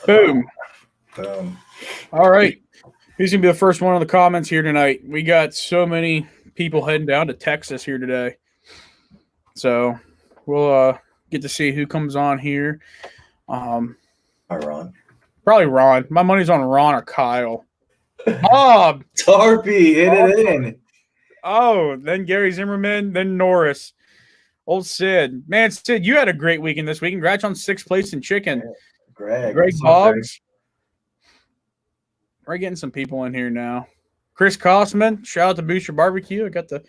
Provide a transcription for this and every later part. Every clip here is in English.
Boom. Boom. All right. Who's going to be the first one in the comments here tonight? We got so many people heading down to Texas here today. So we'll get to see who comes on here. Hi, Ron. Probably Ron. My money's on Ron or Kyle. Bob. Tarpey, hit it in. Oh, then Gary Zimmerman, then Norris. Old Sid. Man, Sid, you had a great weekend this week. Congrats on 6th place in chicken. Greg Boggs. We're getting some people in here now. Chris Kosman, shout out to Booster Barbecue. I got the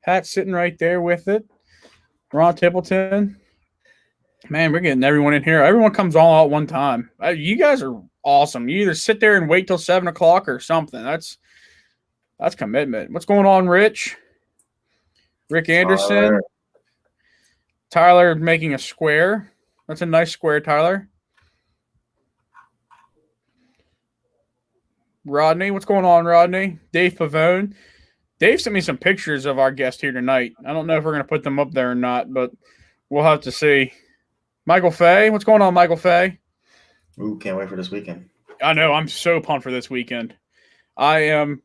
hat sitting right there with it. Ron Tippleton. Man, we're getting everyone in here. Everyone comes all out one time. You guys are awesome. You either sit there and wait till 7 o'clock or something. That's commitment. What's going on, Rich? Rick Anderson. Tyler making a square. That's a nice square, Tyler. Rodney, what's going on, Rodney? Dave Pavone. Dave sent me some pictures of our guest here tonight. I don't know if we're going to put them up there or not, but we'll have to see. Michael Fay, what's going on, Michael Fay? Ooh, can't wait for this weekend. I know, I'm so pumped for this weekend. I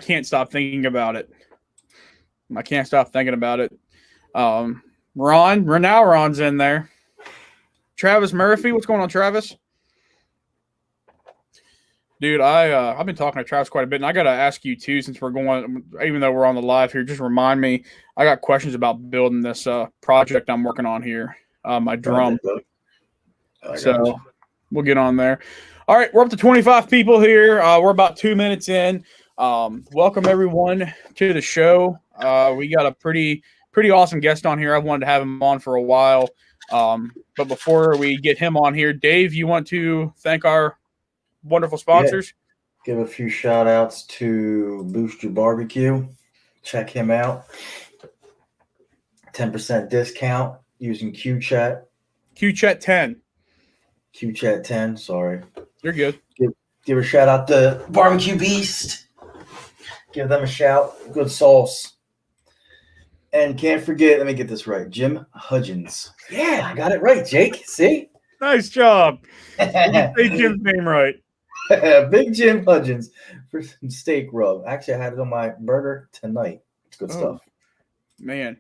can't stop thinking about it. I can't stop thinking about it. Ron's in there. Travis Murphy, what's going on, Travis? Dude, I've been talking to Travis quite a bit, and I got to ask you, too, since we're going, even though we're on the live here, just remind me, I got questions about building this project I'm working on here, my drum. So we'll get on there. All right, we're up to 25 people here. We're about 2 minutes in. Welcome, everyone, to the show. We got a pretty awesome guest on here. I've wanted to have him on for a while. But before we get him on here, Dave, you want to thank our wonderful sponsors? Yeah. Give a few shout outs to Booster Barbecue. Check him out. 10% discount using QChat. QChat10. QChat10, sorry. You're good. Give a shout out to Barbecue Beast. Give them a shout. Good sauce. And can't forget, let me get this right, Jim Hudgens. Yeah, I got it right, Jake. See? Nice job. Say Jim's name right. Big Jim Hudgens for some steak rub. Actually, I had it on my burger tonight. It's good stuff. Man,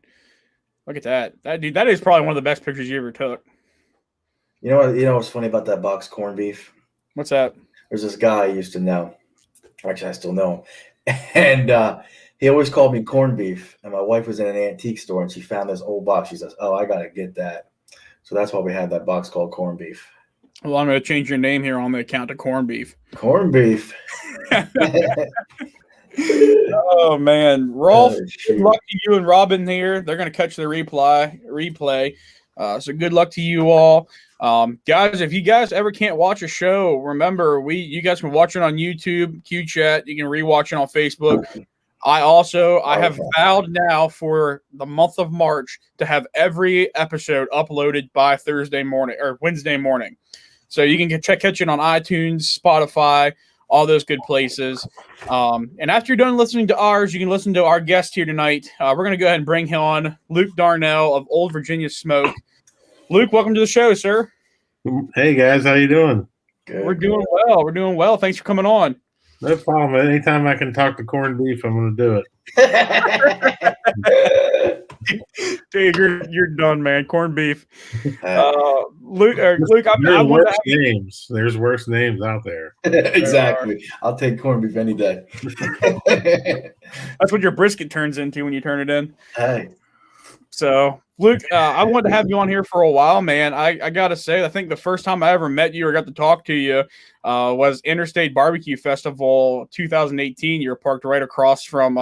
look at that. That is probably one of the best pictures you ever took. You know what's funny about that box corned beef? What's that? There's this guy I used to know. Actually, I still know him. And he always called me corned beef. And my wife was in an antique store, and she found this old box. She says, "Oh, I got to get that." So that's why we had that box called corned beef. Well, I'm going to change your name here on the account to corned beef. Corned beef. Oh, man. Rolf, good luck to you and Robin here. They're going to catch the replay. So good luck to you all. Guys, if you guys ever can't watch a show, remember, you guys can watch it on YouTube, QChat. You can rewatch it on Facebook. I have vowed now for the month of March to have every episode uploaded by Thursday morning or Wednesday morning. So you can catch it on iTunes, Spotify, all those good places. And after you're done listening to ours, you can listen to our guest here tonight. We're going to go ahead and bring him on, Luke Darnell of Old Virginia Smoke. Luke, welcome to the show, sir. Hey, guys. How you doing? Good. We're doing well. We're doing well. Thanks for coming on. No problem. Anytime I can talk to corned beef, I'm going to do it. Dave, you're done, man. Corned beef. Luke, I want to have names. There's worse names out there. Exactly. I'll take corned beef any day. That's what your brisket turns into when you turn it in. Hey. So, Luke, I wanted to have you on here for a while, man. I got to say, I think the first time I ever met you or got to talk to you was Interstate Barbecue Festival 2018. You were parked right across from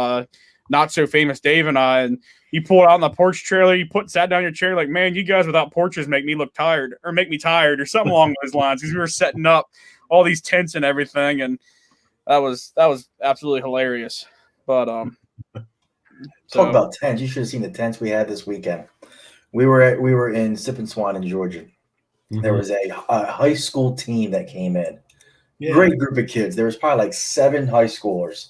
Not So Famous Dave and I, and you pulled out on the porch trailer. You sat down your chair like, man, you guys without porches make me tired or something along those lines, because we were setting up all these tents and everything, and that was absolutely hilarious. But talk about tents. You should have seen the tents we had this weekend. We were in Sip and Swan in Georgia. Mm-hmm. There was a high school team that came in. Yeah. Great group of kids. There was probably like 7 high schoolers.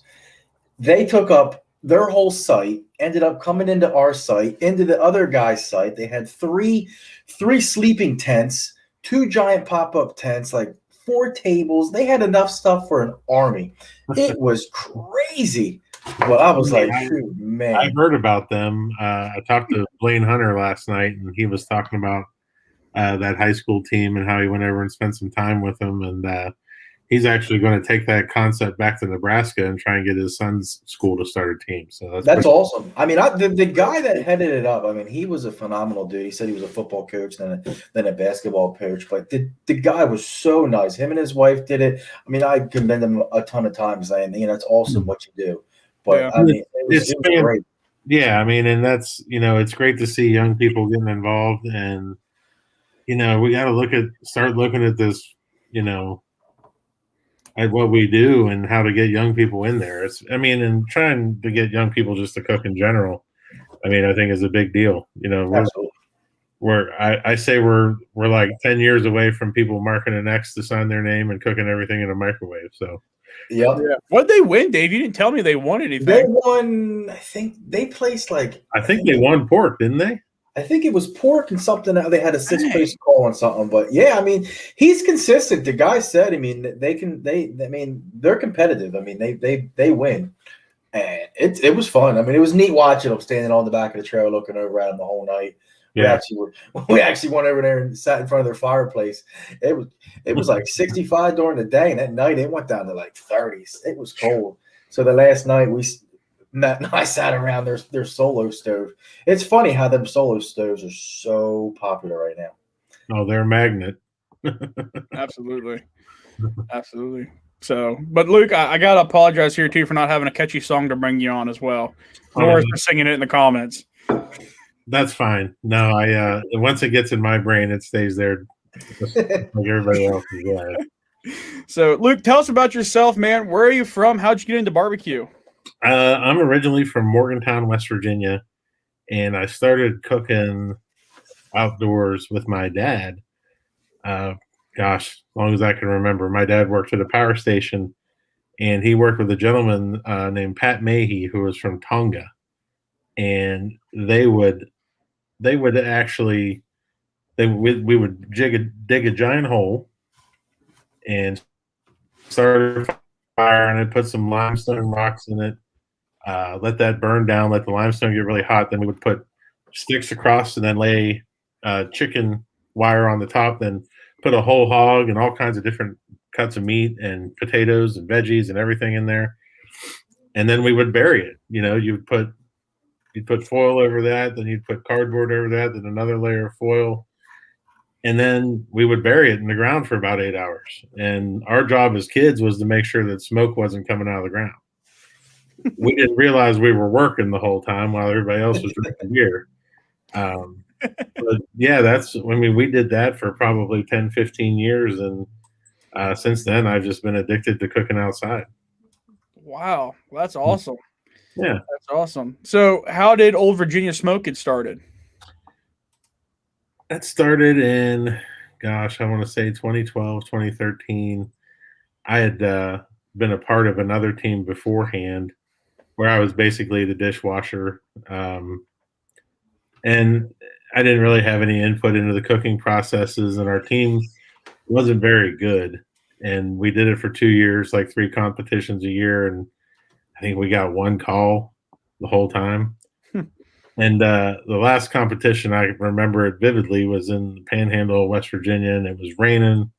They took up their whole site, ended up coming into our site, into the other guy's site. They had three sleeping tents 2 giant pop-up tents, like 4 tables. They had enough stuff for an army. It was crazy. Well, I was like, man. I heard about them. I talked to Blaine Hunter last night, and he was talking about that high school team and how he went over and spent some time with them. And he's actually going to take that concept back to Nebraska and try and get his son's school to start a team. So that's awesome. I mean, the guy that headed it up, I mean, he was a phenomenal dude. He said he was a football coach, then a basketball coach. But the guy was so nice. Him and his wife did it. I mean, I commend him a ton of times, saying, it's awesome what you do. But yeah. I mean, it was great. Yeah, I mean, and that's it's great to see young people getting involved, and we got to start looking at this, at what we do and how to get young people in there. And trying to get young people just to cook in general, I think is a big deal. I say we're like 10 years away from people marking an X to sign their name and cooking everything in a microwave. So. Yep. Yeah. What did they win, Dave? You didn't tell me they won anything. They won, I think they placed like. I think they won pork, didn't they? I think it was pork and something. They had a 6th place call on something, but yeah, I mean, he's consistent. The guy said, I mean, they're competitive. I mean, they win, and it was fun. I mean, it was neat watching them standing on the back of the trail looking over at them the whole night. Yeah. We actually went over there and sat in front of their fireplace. It was like 65 during the day, and at night it went down to like 30s. It was cold. So the last night I sat around their solo stove. It's funny how them solo stoves are so popular right now. Oh, they're a magnet. Absolutely. So, but Luke, I gotta apologize here too for not having a catchy song to bring you on as well. Or for singing it in the comments. That's fine. No, once it gets in my brain, it stays there. Just like everybody else is there. So, Luke, tell us about yourself, man. Where are you from? How'd you get into barbecue? I'm originally from Morgantown, West Virginia, and I started cooking outdoors with my dad. As long as I can remember. My dad worked at a power station, and he worked with a gentleman named Pat Mahey, who was from Tonga, and we would dig a giant hole and start a fire, and then put some limestone rocks in it, let that burn down, let the limestone get really hot. Then we would put sticks across and then lay chicken wire on the top, then put a whole hog and all kinds of different cuts of meat and potatoes and veggies and everything in there. And then we would bury it. You'd put foil over that, then you'd put cardboard over that, then another layer of foil. And then we would bury it in the ground for about 8 hours. And our job as kids was to make sure that smoke wasn't coming out of the ground. We didn't realize we were working the whole time while everybody else was drinking beer. But yeah, we did that for probably 10, 15 years. And since then, I've just been addicted to cooking outside. Wow. That's awesome. Yeah. That's awesome. So how did Old Virginia Smoke get started? That started in, I want to say 2012, 2013. I had been a part of another team beforehand where I was basically the dishwasher. And I didn't really have any input into the cooking processes, and our team wasn't very good. And we did it for 2 years, like 3 competitions a year. And I think we got 1 call the whole time. And the last competition, I remember it vividly, was in the Panhandle of West Virginia, and it was raining.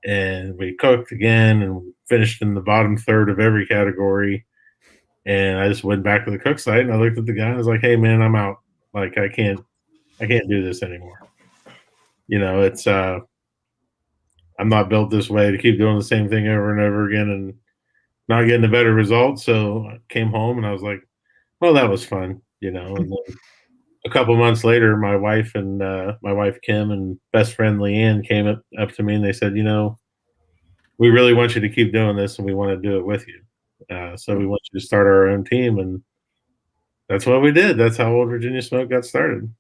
And we cooked again and finished in the bottom third of every category. And I just went back to the cook site, and I looked at the guy and I was like, "Hey, man, I'm out. Like, I can't do this anymore. It's I'm not built this way to keep doing the same thing over and over again and not getting a better result." So I came home and I was like, "Well, that was fun." And then a couple months later, my wife Kim and best friend Leanne came up to me and they said, "We really want you to keep doing this, and we want to do it with you. So we want you to start our own team." And that's what we did. That's how Old Virginia Smoke got started.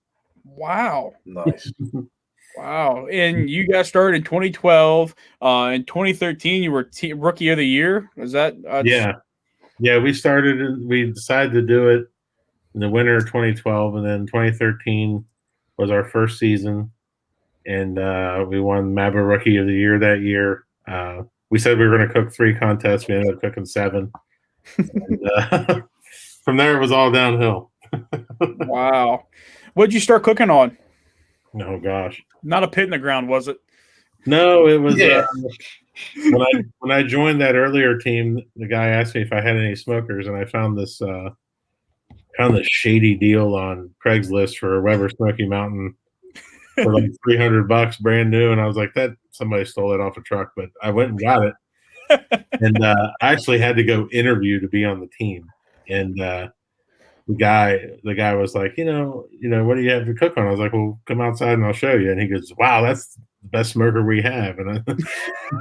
Wow. Nice. Wow. And you guys started in 2012. In 2013, you were Rookie of the Year. Is that? Yeah. We decided to do it in the winter of 2012, and then 2013 was our first season. and we won Mabba Rookie of the Year that year. We said we were going to cook 3 contests. We ended up cooking 7. And, from there, it was all downhill. Wow. What'd you start cooking on? Oh, gosh. Not a pit in the ground, was it? No, it was when I joined that earlier team, the guy asked me if I had any smokers, and I found this shady deal on Craigslist for a Weber Smoky Mountain for like $300 brand new, and I was like, that somebody stole it off a truck, but I went and got it. And I actually had to go interview to be on the team. And the guy was like, you know, what do you have to cook on? I was like, well, come outside and I'll show you. And he goes, wow, that's the best smoker we have. And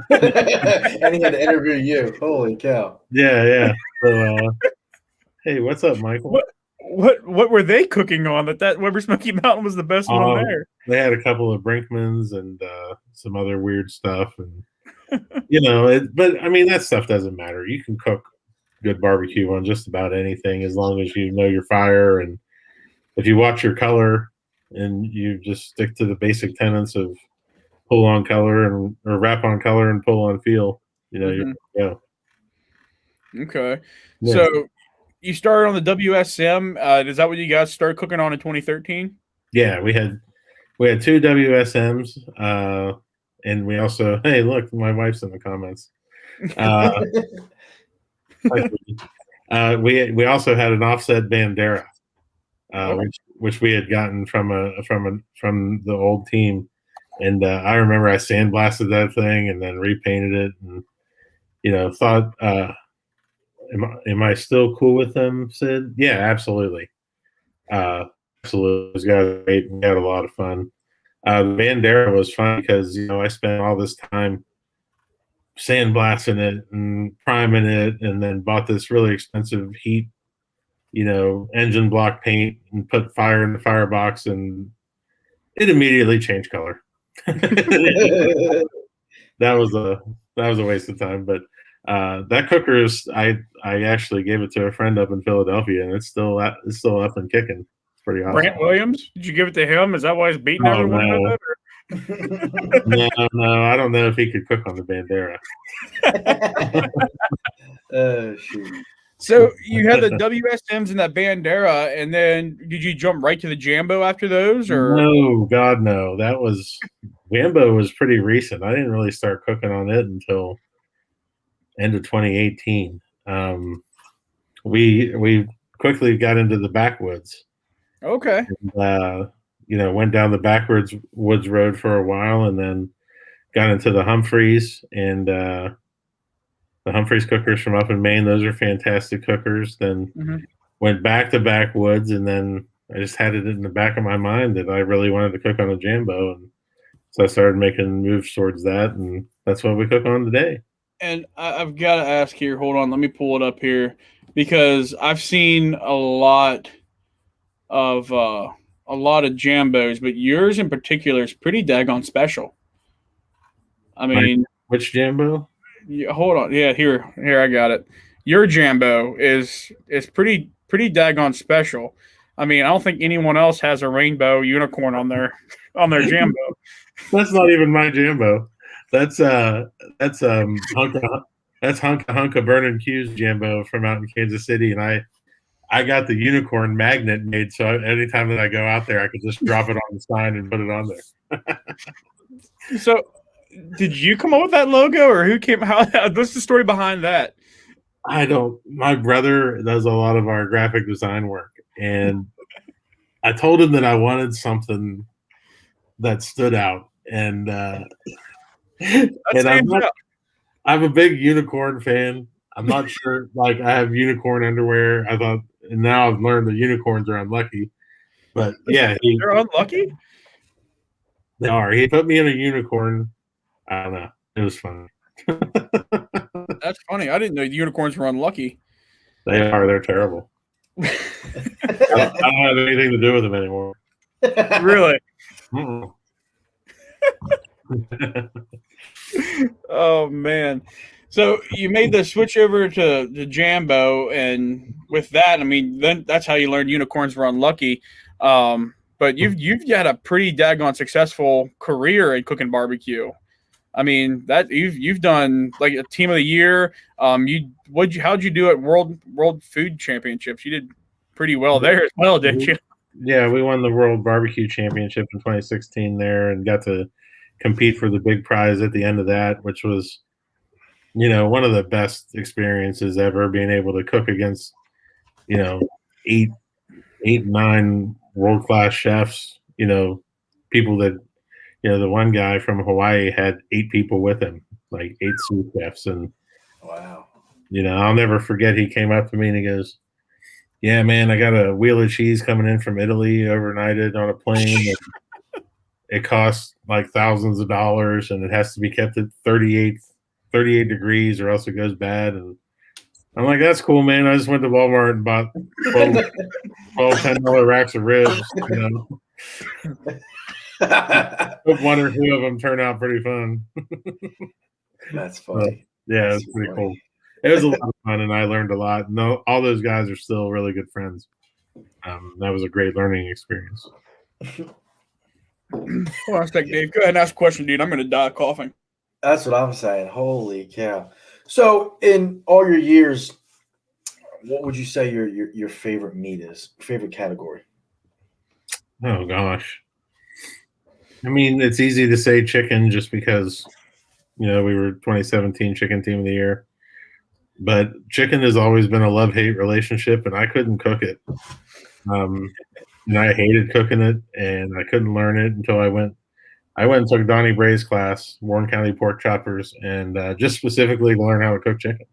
and he had to interview you. Holy cow! Yeah. So, hey, what's up, Michael? What were they cooking on that Weber Smoky Mountain was the best one there? They had a couple of Brinkmans and some other weird stuff, and but I mean, that stuff doesn't matter. You can cook good barbecue on just about anything as long as you know your fire, and if you watch your color and you just stick to the basic tenets of pull on color or wrap on color and pull on feel, you're good to go. Okay. Yeah. So you started on the WSM. Is that what you guys started cooking on in 2013? Yeah, we had 2 WSMs, and we also, hey, look, my wife's in the comments. We also had an offset Bandera, which we had gotten from the old team, and I remember I sandblasted that thing and then repainted it, and thought, am I still cool with them, Sid? Yeah, absolutely. Absolutely. Those guys were great. We had a lot of fun. The Bandera was fun because I spent all this time sandblasting it and priming it, and then bought this really expensive heat, engine block paint, and put fire in the firebox, and it immediately changed color. That was a waste of time, but that cooker is I actually gave it to a friend up in Philadelphia, and it's still up and kicking. It's pretty awesome. Brant Williams, did you give it to him? Is that why he's beating everyone with it? No, I don't know if he could cook on the Bandera. Shoot. So you had the WSMs and that Bandera, and then did you jump right to the Jambo after those? Or No, God, no. That was Jambo was pretty recent. I didn't really start cooking on it until end of 2018. We quickly got into the backwoods. Okay. And, went down the backwards woods road for a while, and then got into the Humphreys, and the Humphreys cookers from up in Maine. Those are fantastic cookers. Then went back to backwoods, and then I just had it in the back of my mind that I really wanted to cook on a Jambo, and so I started making moves towards that, and that's what we cook on today. And I've got to ask here. Hold on, let me pull it up here, because I've seen a lot of Jambos, but yours in particular is pretty daggone special. I mean, which Jambo? Yeah, hold on. Yeah, here I got it. Your Jambo is pretty daggone special. I mean, I don't think anyone else has a rainbow unicorn on their Jambo. That's not even my Jambo. That's Hunka Burning Q's Jambo from out in Kansas City, and I got the unicorn magnet made, so anytime that I go out there, I could just drop it on the sign and put it on there. So, did you come up with that logo, or who came? What's the story behind that? I don't. My brother does a lot of our graphic design work, and I told him that I wanted something that stood out, and I'm a big unicorn fan. I'm not sure. Like, I have unicorn underwear. I thought, and now I've learned that unicorns are unlucky. But yeah, they're unlucky. They are. He put me in a unicorn. I don't know. It was fun. That's funny. I didn't know unicorns were unlucky. They are. They're terrible. I don't have anything to do with them anymore. Really? Oh man. So you made the switch over to Jambo, and with that, I mean, then that's how you learned unicorns were unlucky. But but you've had a pretty daggone successful career in cooking barbecue. I mean, that you've done like a team of the year. How'd you do at World Food Championships? You did pretty well there as well, didn't you? Yeah, we won the World BBQ Championship in 2016 there, and got to compete for the big prize at the end of that, which was, one of the best experiences ever, being able to cook against, 8, 9 world-class chefs, people that, the one guy from Hawaii had 8 people with him, like 8 sous chefs. And, wow. I'll never forget, he came up to me and he goes, "Yeah, man, I got a wheel of cheese coming in from Italy, overnighted on a plane. And it costs like thousands of dollars, and it has to be kept at 38 degrees or else it goes bad." And I'm like, "That's cool, man. I just went to Walmart and bought 12 $10 racks of ribs. Hope 1 or 2 of them turn out pretty fun." That's funny. Yeah, it's pretty cool. It was a lot of fun, and I learned a lot. No, all those guys are still really good friends. That was a great learning experience. Hold on a sec, Dave. Go ahead and ask a question, dude. I'm going to die coughing. That's what I'm saying. Holy cow. So in all your years, what would you say your favorite meat is? Favorite category? Oh, gosh. I mean, it's easy to say chicken just because, we were 2017 Chicken Team of the Year. But chicken has always been a love-hate relationship, and I couldn't cook it. And I hated cooking it, and I couldn't learn it until I went and took Donnie Bray's class, Warren County Pork Choppers, and just specifically to learn how to cook chicken.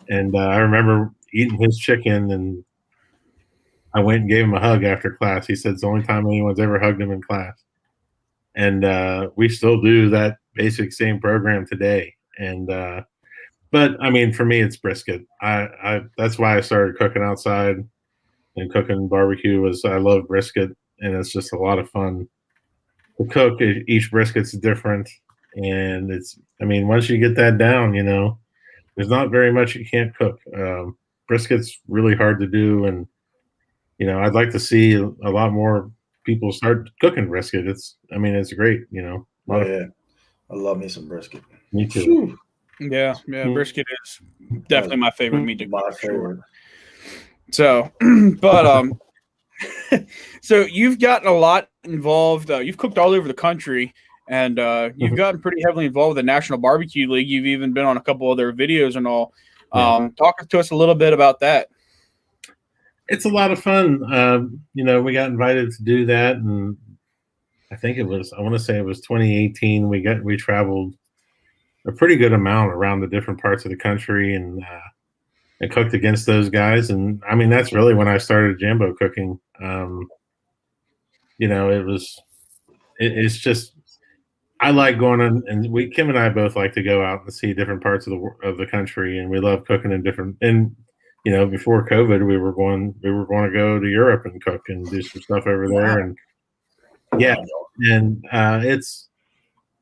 And I remember eating his chicken, and I went and gave him a hug after class. He said it's the only time anyone's ever hugged him in class. And we still do that basic same program today. And but I mean, for me, it's brisket. I that's why I started cooking outside and cooking barbecue. I love brisket, and it's just a lot of fun to cook. Each brisket's different, and once you get that down, there's not very much you can't cook. Brisket's really hard to do, and I'd like to see a lot more people start cooking brisket. It's great. I love me some brisket. Me too. Whew. Yeah, brisket is definitely my favorite meat to cook. My favorite. So, but so you've gotten a lot involved. You've cooked all over the country, and you've gotten pretty heavily involved with the National Barbecue League. You've even been on a couple other videos and all. Talk to us a little bit about that. It's a lot of fun. We got invited to do that, and I want to say it was 2018. We traveled a pretty good amount around the different parts of the country, and cooked against those guys. And that's really when I started Jambo cooking. It's just, I like going on, and Kim and I both like to go out and see different parts of the country, and we love cooking in different. And before COVID, we were going to go to Europe and cook and do some stuff over there. And it's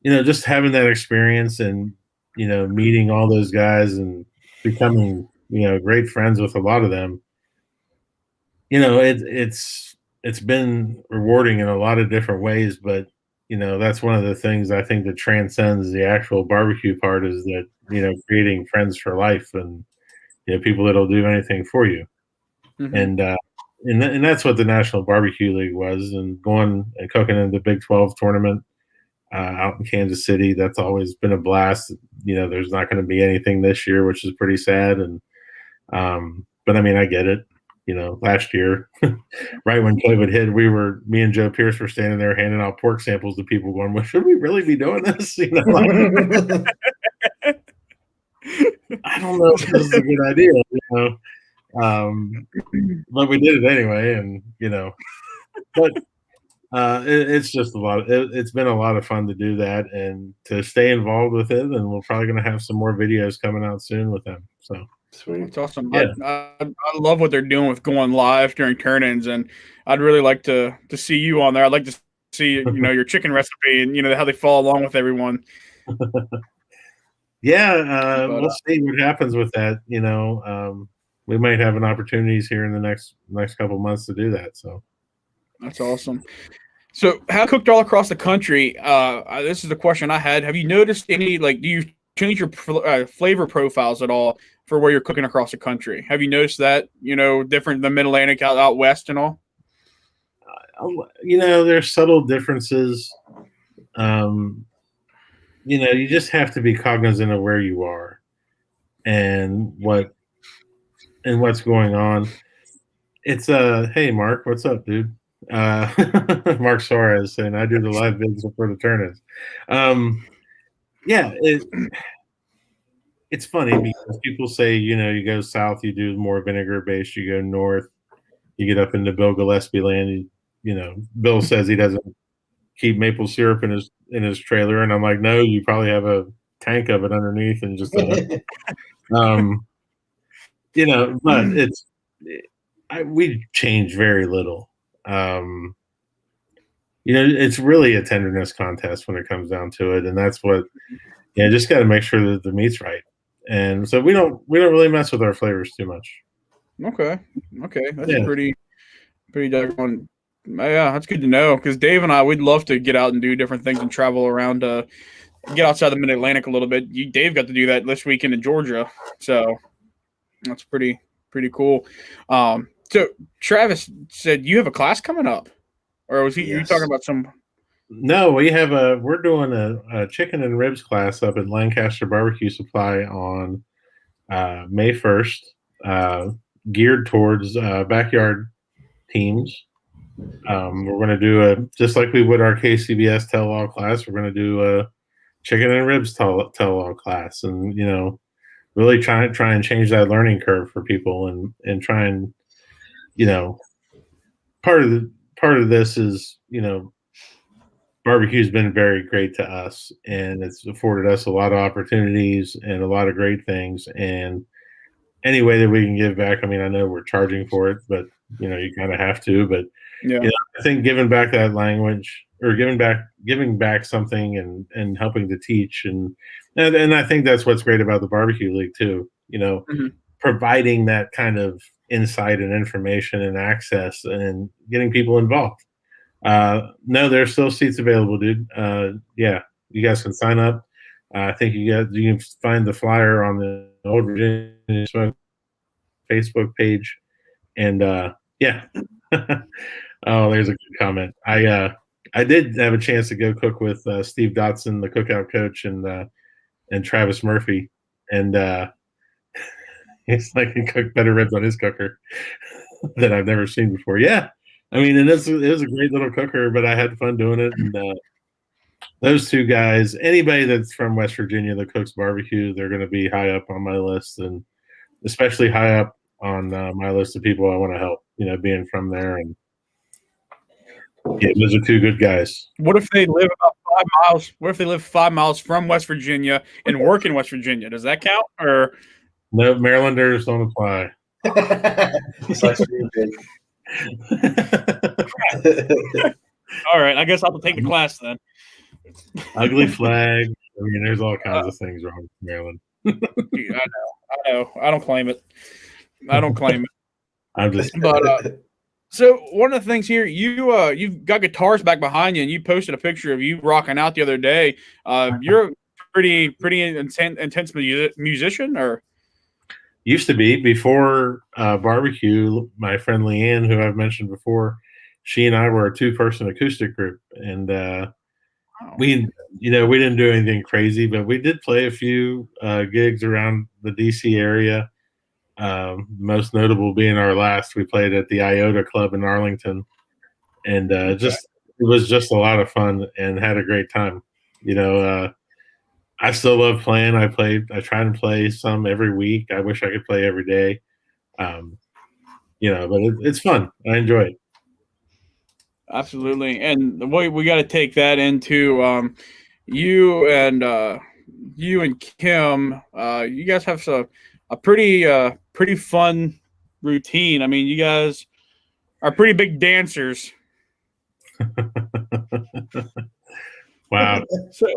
just having that experience and meeting all those guys and becoming great friends with a lot of them. It's been rewarding in a lot of different ways, but that's one of the things I think that transcends the actual barbecue part, is that creating friends for life, and people that'll do anything for you. Mm-hmm. And that's what the National Barbecue League was, and going and cooking in the Big 12 tournament out in Kansas City. That's always been a blast. There's not going to be anything this year, which is pretty sad. And but I get it. Last year, right when COVID hit, me and Joe Pierce were standing there handing out pork samples to people, going, "Well, should we really be doing this?" I don't know if this is a good idea, but we did it anyway, and but it's just it's been a lot of fun to do that and to stay involved with it, and we're probably going to have some more videos coming out soon with them. So sweet, it's awesome. Yeah. I love what they're doing with going live during turn-ins, and I'd really like to see you on there. I'd like to see your chicken recipe and how they follow along with everyone. We'll see what happens with that. We might have an opportunities here in the next couple months to do that. So That's awesome. So, how cooked all across the country? This is the question I had. Have you noticed any, like, do you change your flavor profiles at all for where you're cooking across the country? Have you noticed that, different than Mid-Atlantic out west and all? There's subtle differences. You just have to be cognizant of where you are and what's going on. It's hey Mark, what's up, dude? Mark Suarez saying I do the live vids for the tournaments. It's funny because people say, you go south, you do more vinegar based, you go north, you get up into Bill Gillespie land, Bill says he doesn't keep maple syrup in his trailer, and I'm like, no, you probably have a tank of it underneath and just but we change very little. It's really a tenderness contest when it comes down to it, and that's what just got to make sure that the meat's right. And so we don't really mess with our flavors too much. Okay, that's pretty doggone. Yeah, that's good to know, because Dave and I, we'd love to get out and do different things and travel around, get outside the Mid-Atlantic a little bit. Dave got to do that this weekend in Georgia, so that's pretty cool. So Travis said you have a class coming up, or was he? Yes. You talking about some? No, we're doing a chicken and ribs class up at Lancaster Barbecue Supply on May 1st, geared towards backyard teams. We're going to do just like we would our KCBS tell-all class. We're going to do a chicken and ribs tell-all class, and really try and change that learning curve for people, and try and part of this is barbecue's been very great to us, and it's afforded us a lot of opportunities and a lot of great things, and any way that we can give back. I mean, I know we're charging for it, but you kind of have to, but I think giving back that language, or giving back something and helping to teach, and I think that's what's great about the BBQ League too, providing that kind of insight and information and access and getting people involved. No, there's still seats available, dude. You guys can sign up. I think you can find the flyer on the Old Virginia Facebook page, and oh, there's a good comment. I did have a chance to go cook with Steve Dotson, the cookout coach, and Travis Murphy, and he's like, he cooked better ribs on his cooker that I've never seen before. Yeah, I mean, and it was a great little cooker, but I had fun doing it. And those two guys, anybody that's from West Virginia that cooks barbecue, they're going to be high up on my list, and especially high up on my list of people I want to help. Being from there, and those are two good guys. What if they live about 5 miles? What if they live 5 miles from West Virginia and work in West Virginia? Does that count? Or no, Marylanders don't apply. All right, I guess I'll take the class then. Ugly flag. I mean, there's all kinds of things wrong with Maryland. I know. I don't claim it. I'm just. But so one of the things here, you've got guitars back behind you, and you posted a picture of you rocking out the other day. You're a pretty intense musician, or used to be before barbecue. My friend Leanne, who I've mentioned before, she and I were a 2-person acoustic group, and we didn't do anything crazy, but we did play a few gigs around the DC area. Most notable being our last, we played at the Iota Club in Arlington, and it was just a lot of fun and had a great time. I still love playing. I try to play some every week. I wish I could play every day. But it's fun. I enjoy it. Absolutely. And the way we got to take that into you and Kim, you guys have a pretty fun routine. I mean, you guys are pretty big dancers. Wow. So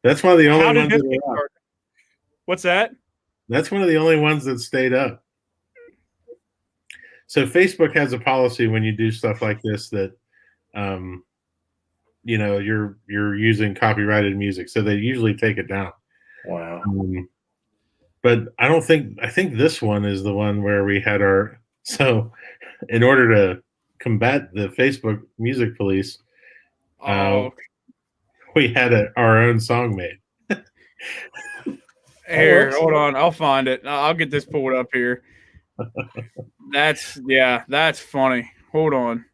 that's one of the only ones that are up. What's that? That's one of the only ones that stayed up. So Facebook has a policy when you do stuff like this that you're using copyrighted music, so they usually take it down. Wow. But I think this one is the one where we had so in order to combat the Facebook music police, we had our own song made. Here, hold on. I'll find it. I'll get this pulled up here. That's funny. Hold on.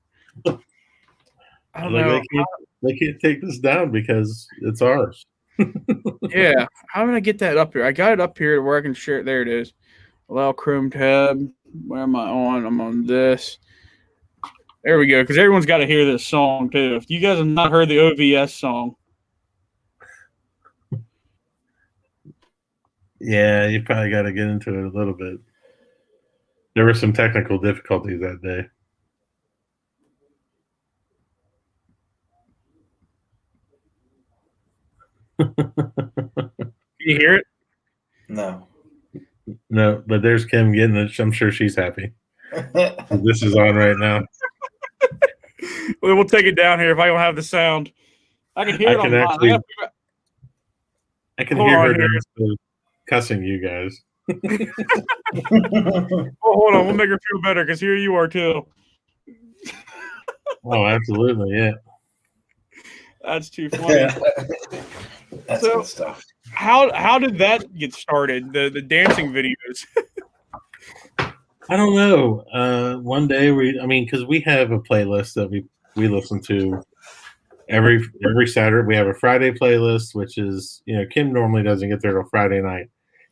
I don't know. They can't take this down because it's ours. Yeah. How did I get that up here? I got it up here where I can share it. There it is. Allow Chrome tab. Where am I on? I'm on this. There we go. Because everyone's got to hear this song too. If you guys have not heard the OVS song. Yeah, you probably got to get into it a little bit. There were some technical difficulties that day. Can you hear it? No. No, but there's Kim getting it. I'm sure she's happy. This is on right now. We'll take it down here if I don't have the sound. I can hear it on mine. I can hear her cussing you guys. Hold on. We'll make her feel better because here you are too. Oh, absolutely. Yeah. That's too funny. That's good stuff. How did that get started? The dancing videos. I don't know. One day because we have a playlist that we listen to every Saturday. We have a Friday playlist, which is Kim normally doesn't get there till Friday night.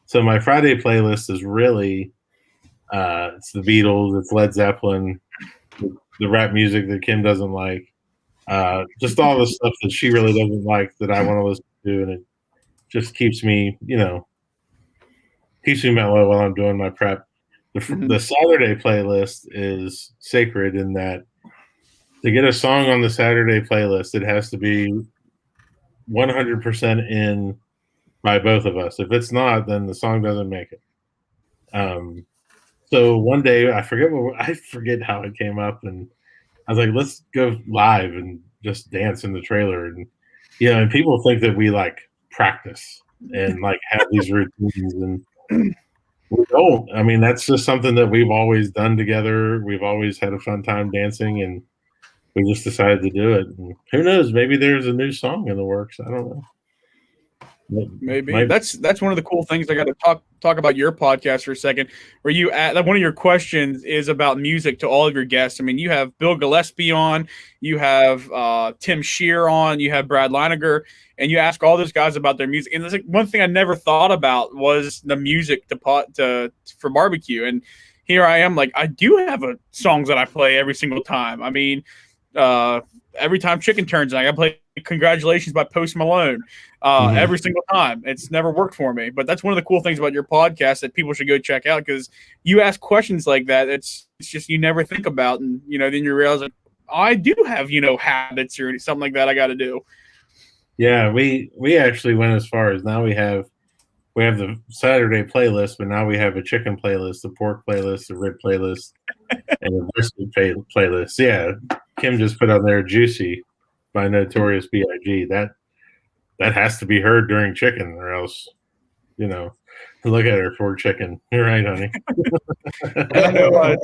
So my Friday playlist is really it's the Beatles, it's Led Zeppelin, the rap music that Kim doesn't like, just all the stuff that she really doesn't like that I want to listen to, and it just keeps me mellow while I'm doing my prep. The Saturday playlist is sacred in that to get a song on the Saturday playlist, it has to be 100% in by both of us. If it's not, then the song doesn't make it. So one day, I forget how it came up, and I was like, let's go live and just dance in the trailer. And and people think that we practice and have these routines, and we don't. I mean, that's just something that we've always done together. We've always had a fun time dancing, and we just decided to do it. And who knows? Maybe there's a new song in the works. I don't know. Maybe that's one of the cool things. I got to talk about your podcast for a second, where you one of your questions is about music to all of your guests. I mean, you have Bill Gillespie on, you have Tim Shear on, you have Brad Leiniger, and you ask all those guys about their music. And there's one thing I never thought about was the music for barbecue. And here I am, I do have songs that I play every single time. I mean, every time chicken turns, I play "Congratulations" by Post Malone every single time. It's never worked for me, but that's one of the cool things about your podcast that people should go check out, because you ask questions like that. It's just you never think about, and then you realize I do have habits or something like that I got to do. Yeah, we actually went as far as now we have the Saturday playlist, but now we have a chicken playlist, a pork playlist, a rib playlist, and a brisket playlist. Yeah, Kim just put on there "Juicy" by Notorious B.I.G. That has to be heard during chicken, or else, look at her for chicken. You're right, honey. I know,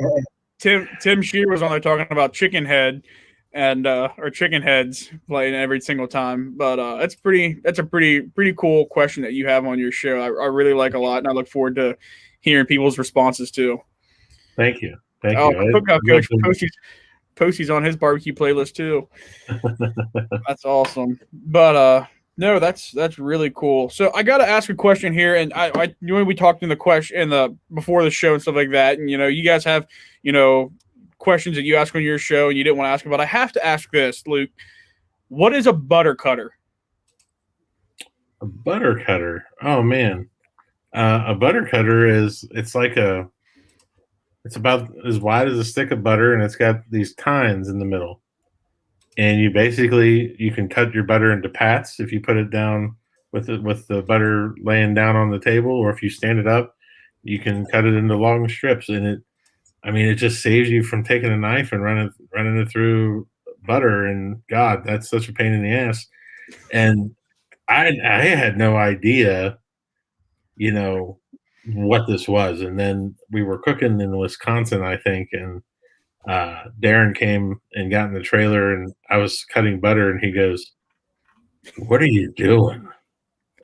Tim Shear was on there talking about chicken head and or chicken heads playing every single time. But that's a pretty cool question that you have on your show. I really like a lot, and I look forward to hearing people's responses too. Thank you. Thank you. Cookout Coach Postie's on his barbecue playlist too. That's awesome. But no, that's really cool. So I got to ask a question here, and I when we talked in the before the show and stuff like that, and you guys have questions that you ask on your show and you didn't want to ask about. I have to ask this, Luke. What is a butter cutter? A butter cutter. Oh man, a butter cutter it's about as wide as a stick of butter, and it's got these tines in the middle. And you can cut your butter into pats if you put it down with the butter laying down on the table, or if you stand it up, you can cut it into long strips. And it just saves you from taking a knife and running it through butter, and God, that's such a pain in the ass. And I had no idea, what this was. And then we were cooking in Wisconsin, I think, and Darren came and got in the trailer, and I was cutting butter, and he goes, "What are you doing?"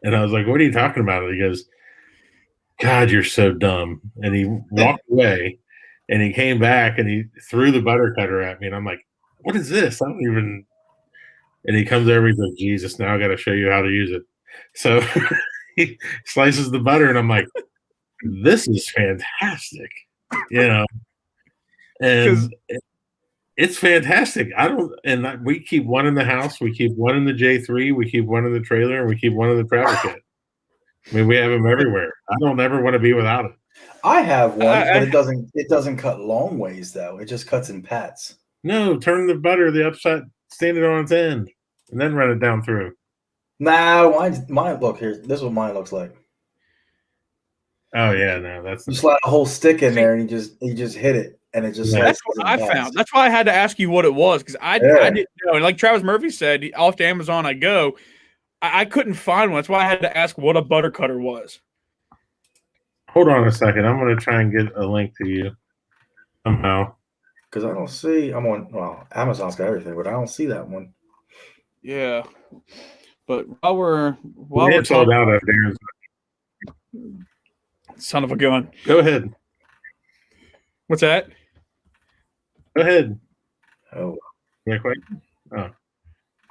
And I was like, "What are you talking about?" And he goes, "God, you're so dumb." And he walked away, and he came back, and he threw the butter cutter at me, and I'm like, "What is this? I don't even." And he comes over, he's like, "Jesus, now I got to show you how to use it." So he slices the butter, and I'm like, "This is fantastic," and it's fantastic. We keep one in the house, we keep one in the J3, we keep one in the trailer, and we keep one in the travel kit. I mean, we have them everywhere. I don't ever want to be without it. I have one, but it doesn't cut long ways though. It just cuts in pats. No, turn the butter the upside, stand it on its end, and then run it down through. Nah, mine look here. This is what mine looks like. Oh yeah, no, that's you slide a whole stick in there and you just hit it, and it just. That's what I found. That's why I had to ask you what it was, because I didn't know. And like Travis Murphy said, off to Amazon I go. I couldn't find one. That's why I had to ask what a butter cutter was. Hold on a second. I'm going to try and get a link to you somehow. Because I don't see. I'm on. Amazon's got everything, but I don't see that one. Yeah, but while we're sold out of Darren's. Son of a gun. Go ahead. What's that? Go ahead. Oh. Yeah, quite.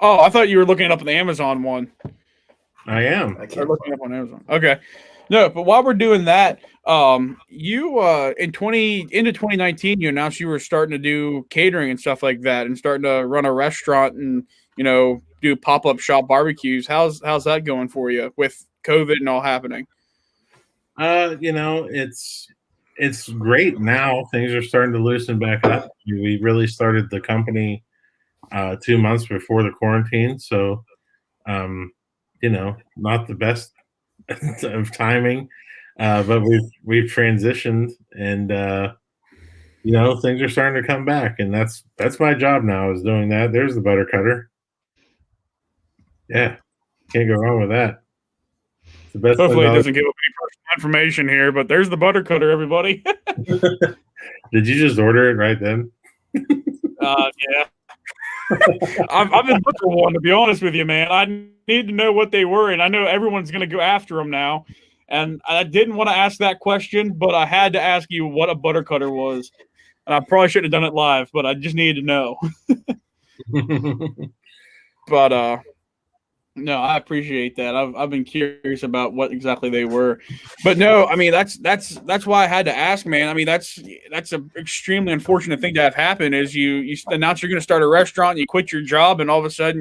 Oh, I thought you were looking it up on the Amazon one. I am. I can't looking up on Amazon. Okay. No, but while we're doing that, you into 2019, you announced you were starting to do catering and stuff like that, and starting to run a restaurant and do pop-up shop barbecues. How's that going for you with COVID and all happening? It's great now. Things are starting to loosen back up. We really started the company 2 months before the quarantine, so not the best of timing, but we've transitioned, and things are starting to come back, and that's my job now, is doing that. There's the butter cutter. Yeah, can't go wrong with that. It's the best. Hopefully, it doesn't give up any personal information here, but there's the butter cutter, everybody. Did you just order it right then? Yeah. I've been looking for one, to be honest with you, man. I need to know what they were, and I know everyone's going to go after them now. And I didn't want to ask that question, but I had to ask you what a butter cutter was. And I probably shouldn't have done it live, but I just needed to know. But no, I appreciate that. I've been curious about what exactly they were, but no, I mean that's why I had to ask, man. I mean that's an extremely unfortunate thing to have happen. Is you announce you're going to start a restaurant, and you quit your job, and all of a sudden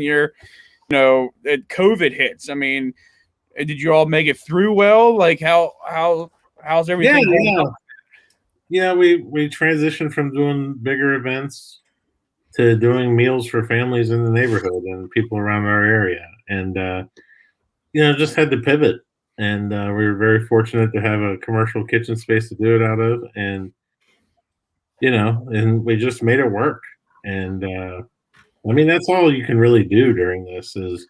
COVID hits. I mean, did you all make it through well? Like how's everything? Yeah. We transitioned from doing bigger events to doing meals for families in the neighborhood and people around our area. And, just had to pivot. And we were very fortunate to have a commercial kitchen space to do it out of. And, and we just made it work. And, that's all you can really do during this is,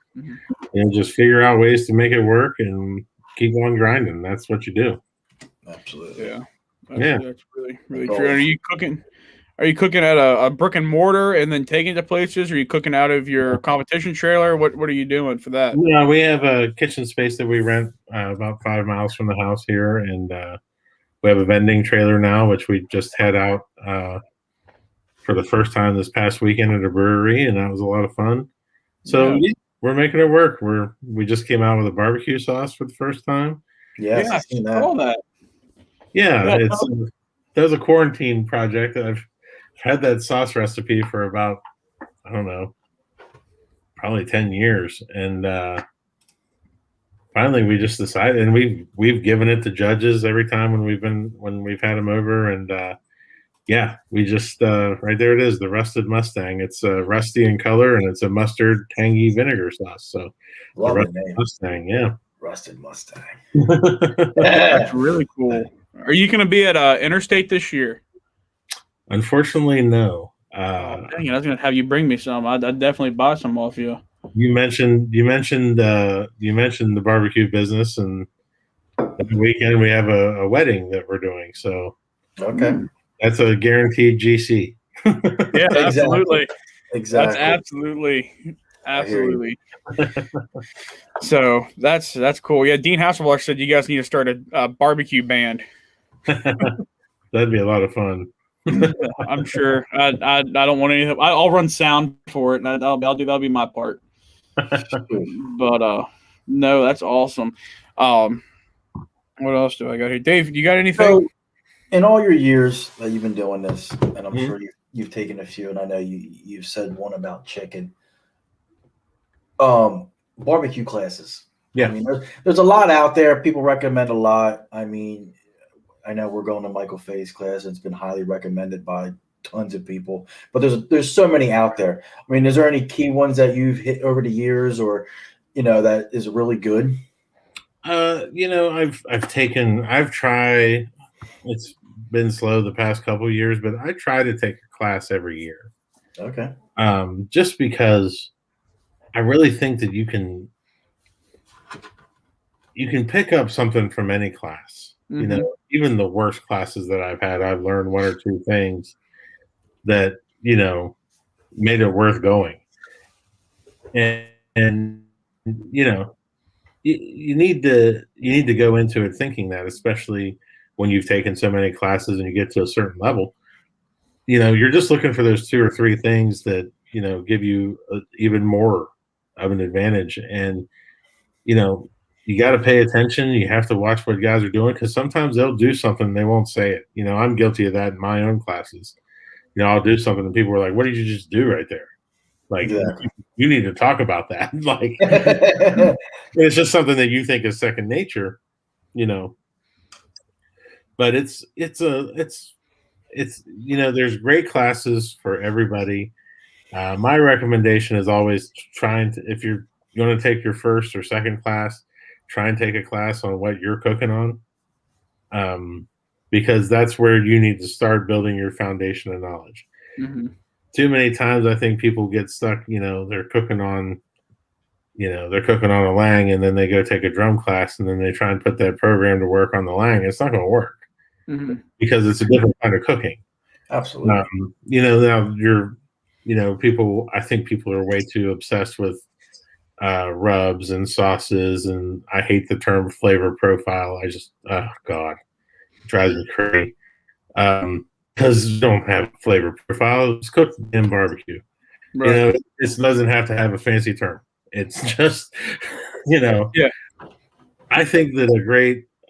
just figure out ways to make it work and keep on grinding. That's what you do. Absolutely. Yeah. That's really, really Goals. true. Are you cooking at a brick and mortar and then taking it to places? Or are you cooking out of your competition trailer? What are you doing for that? Yeah, we have a kitchen space that we rent about 5 miles from the house here, and we have a vending trailer now, which we just had out for the first time this past weekend at a brewery, and that was a lot of fun. So we're making it work. We just came out with a barbecue sauce for the first time. Yes, I saw that. Yeah, that was a quarantine project. I've had that sauce recipe for about, I don't know, probably 10 years. And finally we just decided, and we've given it to judges every time when we've had them over. And we just, right there it is, the Rusted Mustang. It's rusty in color, and it's a mustard tangy vinegar sauce. So Lovely name. Mustang, yeah. Rusted Mustang. That's really cool. Are you going to be at Interstate this year? Unfortunately, no. Dang it, I was gonna have you bring me some. I'd definitely buy some off you. You mentioned the barbecue business, and the weekend we have a wedding that we're doing. So okay, that's a guaranteed GC. Yeah, absolutely. Exactly. That's absolutely. So that's cool. Yeah, Dean Hasselblatt said you guys need to start a barbecue band. That'd be a lot of fun. I'm sure. I don't want anything. I'll run sound for it, and that'll be my part. But no, that's awesome. What else do I got here, Dave? You got anything? So, in all your years that you've been doing this, and I'm sure you've taken a few, and I know you've said one about chicken. Barbecue classes. Yeah, I mean, there's a lot out there. People recommend a lot. I mean, I know we're going to Michael Fay's class. It's been highly recommended by tons of people, but there's so many out there. I mean, is there any key ones that you've hit over the years, or that is really good? I've tried. It's been slow the past couple of years, but I try to take a class every year. Okay. Just because I really think that you can pick up something from any class. Mm-hmm. Even the worst classes that I've had, I've learned one or two things that made it worth going. And you need to go into it thinking that, especially when you've taken so many classes and you get to a certain level. You're just looking for those two or three things that give you even more of an advantage. And you got to pay attention. You have to watch what guys are doing, because sometimes they'll do something, they won't say it. I'm guilty of that in my own classes. I'll do something and people are like, "What did you just do right there?" Like, you need to talk about that. Like, it's just something that you think is second nature, But it's there's great classes for everybody. My recommendation is always if you're going to take your first or second class, try and take a class on what you're cooking on, because that's where you need to start building your foundation of knowledge. Mm-hmm. Too many times I think people get stuck, they're cooking on a lang, and then they go take a drum class, and then they try and put that program to work on the lang. It's not going to work, because it's a different kind of cooking. Absolutely. Now I think people are way too obsessed with rubs and sauces, and I hate the term flavor profile. Oh God, it drives me crazy. Because don't have flavor profile. It's cooked in barbecue. Right. It doesn't have to have a fancy term. It's just, Yeah. I think that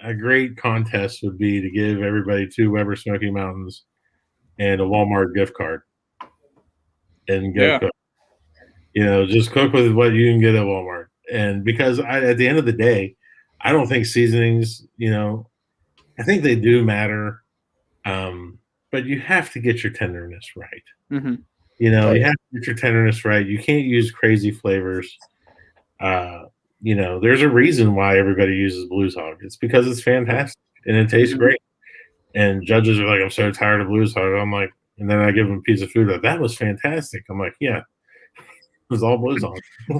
a great contest would be to give everybody 2 Weber Smoky Mountains and a Walmart gift card, and go cook. Just cook with what you can get at Walmart. And because at the end of the day, I don't think seasonings. I think they do matter. But you have to get your tenderness right. Mm-hmm. You have to get your tenderness right. You can't use crazy flavors. There's a reason why everybody uses Blues Hog. It's because it's fantastic and it tastes great. And judges are like, "I'm so tired of Blues Hog." I'm like, and then I give them a piece of food. Like, "That was fantastic." I'm like, "Yeah, it was all Blues Hog." I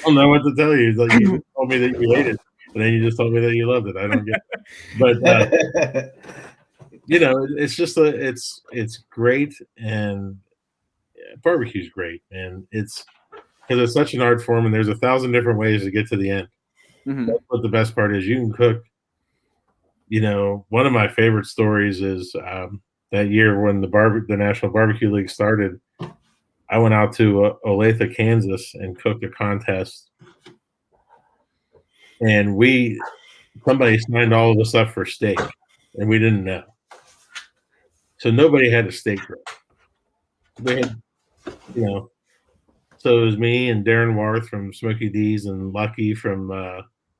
don't know what to tell you. Like, you told me that you hated it. And then you just told me that you loved it. I don't get it. But, it's just it's great. And barbecue's great. And it's because it's such an art form, and there's 1,000 different ways to get to the end. Mm-hmm. That's what the best part is. You can cook. One of my favorite stories is that year when the National Barbecue League started, I went out to Olathe, Kansas, and cooked a contest. And somebody signed all of us up for steak, and we didn't know. So nobody had a steak grill. We had, so it was me and Darren Warth from Smoky D's and Lucky from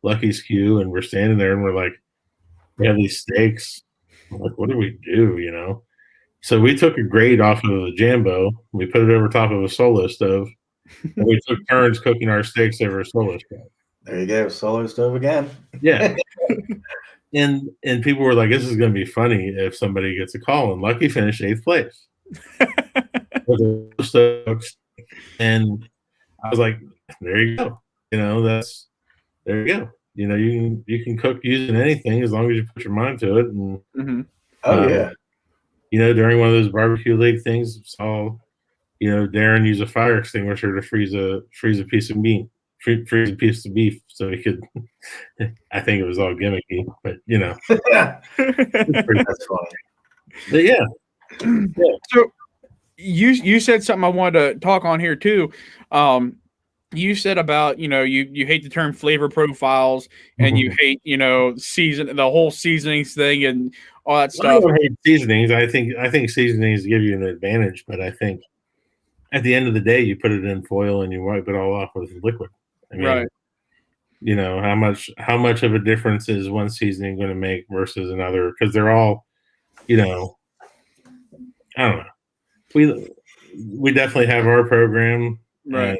Lucky's Q, and we're standing there and we're like, we have these steaks. I'm like, what do we do, So we took a grate off of a Jambo, we put it over top of a Solo stove, and we took turns cooking our steaks over a Solo stove. There you go, Solo stove again. Yeah. And people were like, "This is going to be funny if somebody gets a call." And Lucky finished 8th place. And I was like, "There you go. There you go. You can cook using anything as long as you put your mind to it." And during one of those barbecue league things, saw Darren use a fire extinguisher to freeze a piece of meat. Freeze a piece of beef so he could. I think it was all gimmicky, but That's funny. But yeah. So you said something I wanted to talk on here too. You said about you hate the term flavor profiles and you hate the whole seasonings thing and all that stuff. I don't hate seasonings. I think seasonings give you an advantage, but I think at the end of the day, you put it in foil and you wipe it all off with liquid. I mean, right. How much of a difference is one seasoning going to make versus another? Because they're all, I don't know. We definitely have our program, right?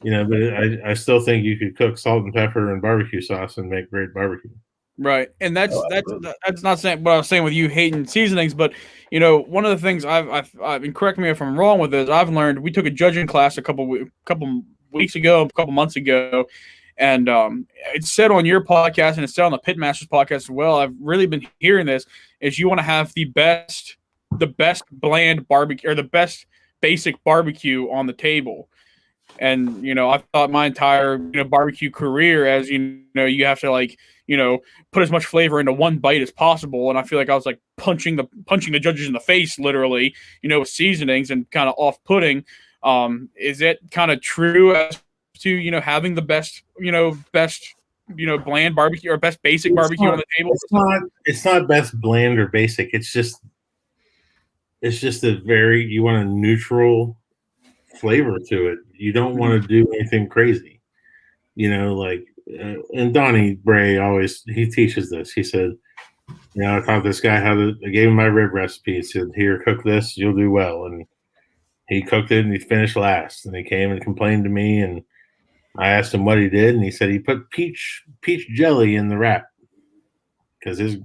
But I still think you could cook salt and pepper and barbecue sauce and make great barbecue. Right, and that's not saying what I was saying with you hating seasonings, but one of the things I've and correct me if I'm wrong with this, I've learned. We took a judging class a couple months ago, and it's said on your podcast and it's said on the Pitmasters podcast as well. I've really been hearing this is you want to have the best bland barbecue or the best basic barbecue on the table. And I've thought my entire barbecue career as you have to put as much flavor into one bite as possible. And I feel like I was like punching the judges in the face literally, with seasonings and kind of off-putting. Is it kind of true as to having the best bland barbecue or best basic barbecue on the table? It's not best bland or basic. It's just you want a neutral flavor to it. You don't want to do anything crazy, and Donnie Bray he teaches this. He said, I taught this guy I gave him my rib recipe. He said, "Here, cook this, you'll do well." And he cooked it and he finished last. And he came and complained to me, and I asked him what he did, and he said he put peach jelly in the wrap because his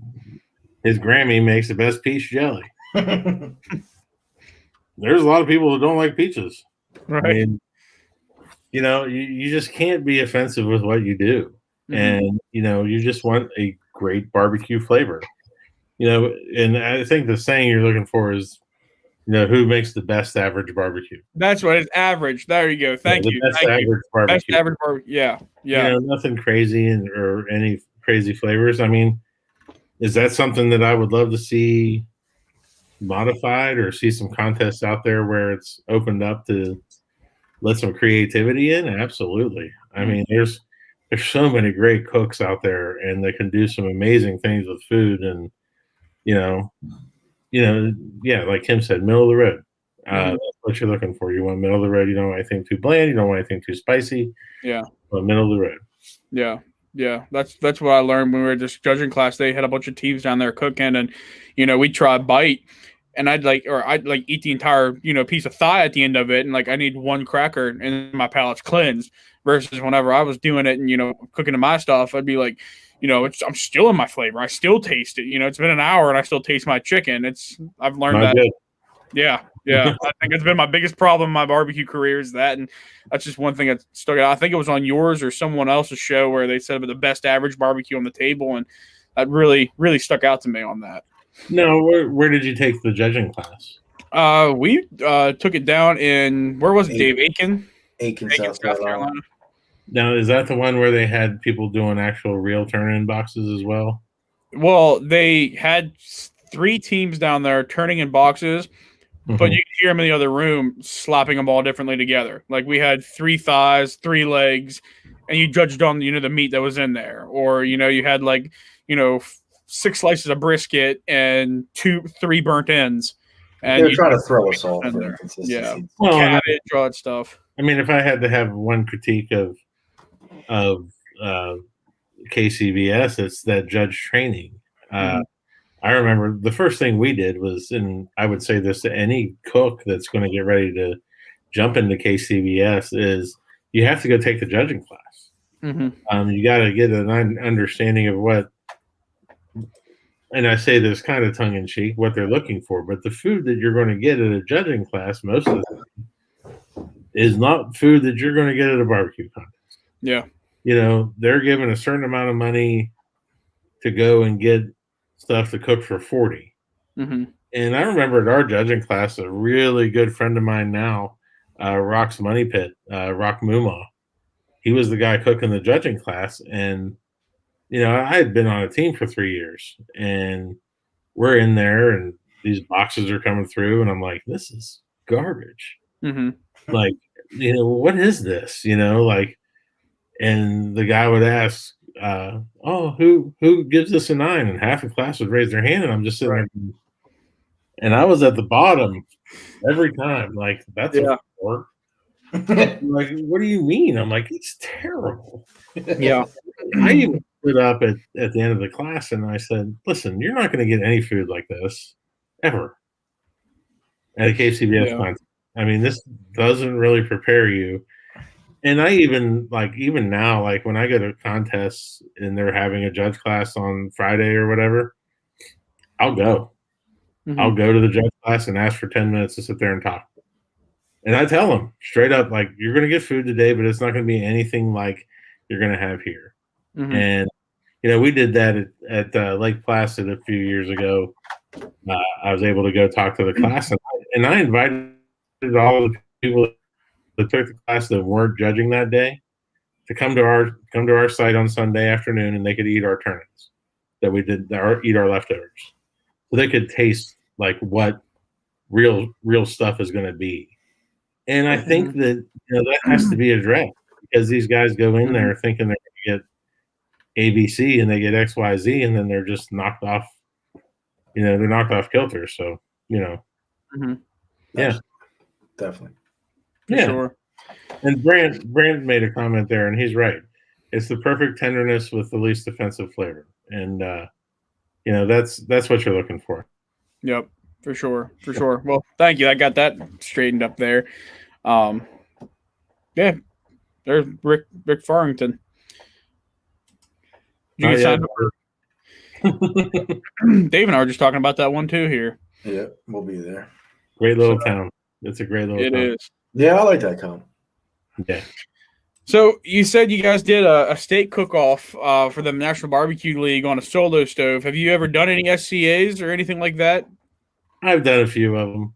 Grammy makes the best peach jelly. There's a lot of people who don't like peaches. Right. I mean, you just can't be offensive with what you do. And, you just want a great barbecue flavor. And I think the saying you're looking for is, who makes the best average barbecue? That's what it's average. There you go. Thank you. Best average barbecue. Best average barbecue. Yeah. Nothing crazy or any crazy flavors. I mean, is that something that I would love to see modified or see some contests out there where it's opened up to let some creativity in? Absolutely. I mean, there's so many great cooks out there and they can do some amazing things with food and like Kim said, middle of the road. That's what you're looking for. You want middle of the road. You don't want anything too bland, you don't want anything too spicy. Yeah. But middle of the road. Yeah. That's what I learned when we were just judging class. They had a bunch of teams down there cooking and we'd try a bite. And I'd eat the entire, piece of thigh at the end of it. And I need one cracker and my palate's cleansed versus whenever I was doing it and, cooking to my stuff, I'd be like, I'm still in my flavor. I still taste it. It's been an hour and I still taste my chicken. I've learned that. Good. Yeah. I think it's been my biggest problem in my barbecue career is that. And that's just one thing that stuck out. I think it was on yours or someone else's show where they said about the best average barbecue on the table. And that really, really stuck out to me on that. No, where did you take the judging class? We took it down in where was it, Dave? Aiken, South Carolina. Now, is that the one where they had people doing actual real turn-in boxes as well? Well, they had 3 teams down there turning in boxes, but you could hear them in the other room slapping them all differently together. Like we had 3 thighs, 3 legs, and you judged on the meat that was in there, or you had 6 slices of brisket and 3 burnt ends. And they're trying to throw us all for inconsistency. Yeah, cabbage, all that stuff. I mean, if I had to have one critique of KCBS, it's that judge training. I remember the first thing we did was, and I would say this to any cook that's going to get ready to jump into KCBS, is you have to go take the judging class. You got to get an understanding of what and I say this kind of tongue in cheek, what they're looking for, but the food that you're going to get at a judging class most of the time is not food that you're going to get at a barbecue contest. Yeah. You know, they're given a certain amount of money to go and get stuff to cook for 40. Mm-hmm. And I remember at our judging class, a really good friend of mine now, Rock's Money Pit, Rock Mumaw. He was the guy cooking the judging class. And, you know, I had been on a team for 3 years. And we're in there, and these boxes are coming through. And I'm like, this is garbage. Mm-hmm. Like, you know, what is this? You know, like, and the guy would ask, oh, who gives this a 9? And half the class would raise their hand. And I'm just sitting there. And I was at the bottom every time. Like, that's a 4. Like, what do you mean? I'm like, it's terrible. Yeah. I even stood up at the end of the class and I said, listen, you're not going to get any food like this ever at a KCBS contest. I mean, this doesn't really prepare you. And I even now, like when I go to contests and they're having a judge class on Friday or whatever, I'll go. Mm-hmm. I'll go to the judge class and ask for 10 minutes to sit there and talk. And I tell them straight up, like, you're going to get food today, but it's not going to be anything like you're going to have here. Mm-hmm. And, you know, we did that at Lake Placid a few years ago. I was able to go talk to the class, and I invited all the people that took the class that weren't judging that day to come to our site on Sunday afternoon, and they could eat our turnings that we did, or eat our leftovers. So they could taste like what real stuff is going to be. And I think that, you know, that has to be addressed, because these guys go in there thinking they're going to get ABC and they get XYZ, and then they're just knocked off, you know, they're knocked off kilter. So, you know, yeah, definitely. For sure. And Brand made a comment there, and he's right. It's the perfect tenderness with the least offensive flavor. And, you know, that's what you're looking for. Yep, for sure. Well, thank you. I got that straightened up there. Yeah, there's Rick Farrington. You get signed up. Dave and I were just talking about that one too here. Yeah, we'll be there. Great little town. It's a great little town. It is. Yeah, I like that town. Yeah. So you said you guys did a state cook-off for the National BBQ League on a solo stove. Have you ever done any SCAs or anything like that? I've done a few of them.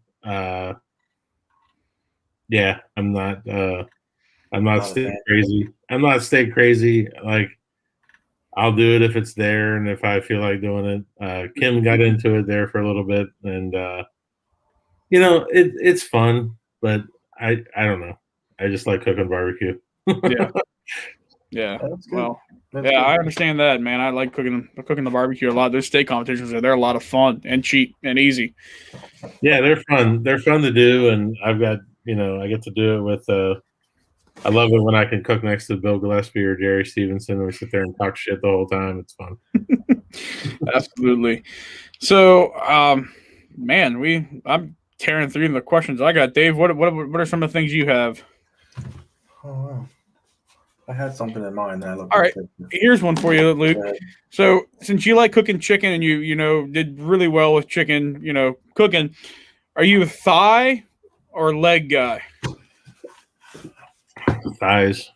Yeah, I'm not state crazy. I'm not state crazy. Like, I'll do it if it's there and if I feel like doing it. Kim got into it there for a little bit, and you know, it's fun, but I don't know. I just like cooking barbecue. Yeah. Well, yeah, I understand that, man. I like cooking the barbecue a lot. Those steak competitions they're a lot of fun and cheap and easy. Yeah, they're fun. They're fun to do, and I've got, you know, I get to do it with. I love it when I can cook next to Bill Gillespie or Jerry Stevenson, and we sit there and talk shit the whole time. It's fun. Absolutely. So, man, I'm tearing through the questions I got. Dave, what are some of the things you have? Oh, wow. I had something in mind that I looked. All right, here's one for you, Luke. So, since you like cooking chicken and you know did really well with chicken, you know, cooking, are you a thigh or leg guy? Thighs.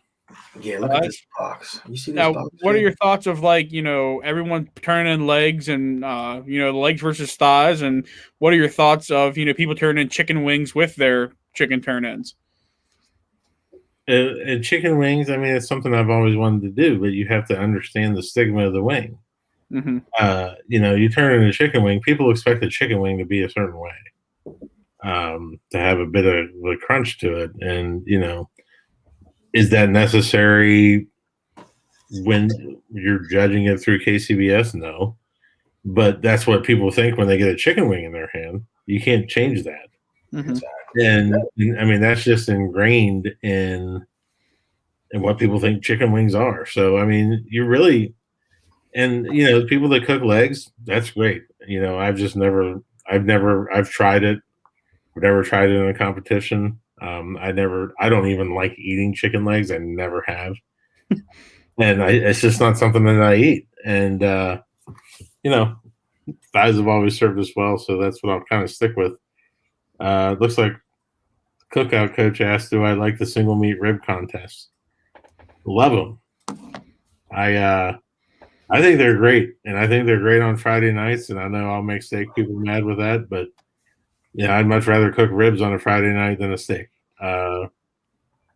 Yeah, look at this box. You see this now, box? What are your thoughts of, like, you know, everyone turning legs and you know, legs versus thighs, and what are your thoughts of, you know, people turning chicken wings with their chicken turn-ins? And chicken wings, I mean, it's something I've always wanted to do, but you have to understand the stigma of the wing. Mm-hmm. You know, you turn in a chicken wing, people expect a chicken wing to be a certain way, to have a bit of a crunch to it. And, you know, is that necessary when you're judging it through KCBS? No. But that's what people think when they get a chicken wing in their hand. You can't change that. Mm-hmm. And I mean, that's just ingrained in what people think chicken wings are. So, I mean, you really, and, you know, people that cook legs, that's great. You know, I've tried it. I've never tried it in a competition. I don't even like eating chicken legs. I never have. And it's just not something that I eat. And, you know, thighs have always served us well, so that's what I'll kind of stick with. It looks like cookout coach asked, do I like the single meat rib contest? Love them. I think they're great, and I think they're great on Friday nights, and I know I'll make steak people mad with that, but yeah, I'd much rather cook ribs on a Friday night than a steak. I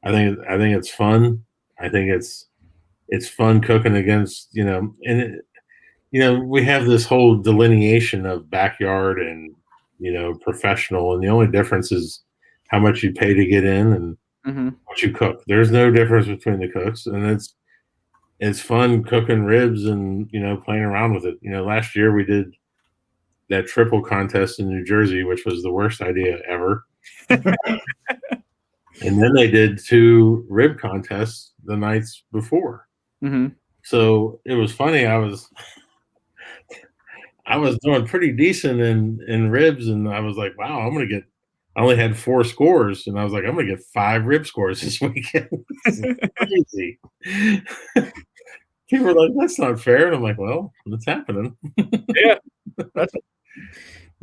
think it's fun. I think it's fun cooking against, and we have this whole delineation of backyard and, professional, and the only difference is how much you pay to get in and what you cook. There's no difference between the cooks, and it's fun cooking ribs and, playing around with it. Last year we did that triple contest in New Jersey, which was the worst idea ever. And then they did 2 rib contests the nights before. So it was funny. I was doing pretty decent in ribs, and I was like, wow, I only had 4 scores, and I was like, I'm going to get 5 rib scores this weekend. This is crazy. People were like, that's not fair. And I'm like, well, it's happening. Yeah.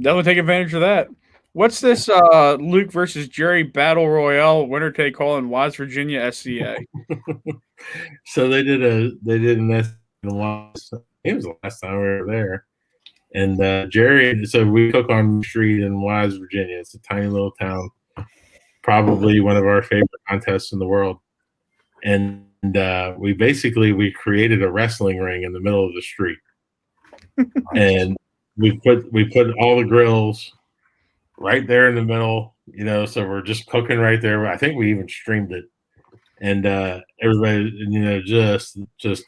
Definitely take advantage of that. What's this Luke versus Jerry Battle Royale winner take all in Wise, Virginia SCA? So they did an SCA. It was the last time we were there. And Jerry, so we cook on the street in Wise, Virginia. It's a tiny little town, probably one of our favorite contests in the world. And we created a wrestling ring in the middle of the street, and we put all the grills right there in the middle. So we're just cooking right there. I think we even streamed it, and everybody, just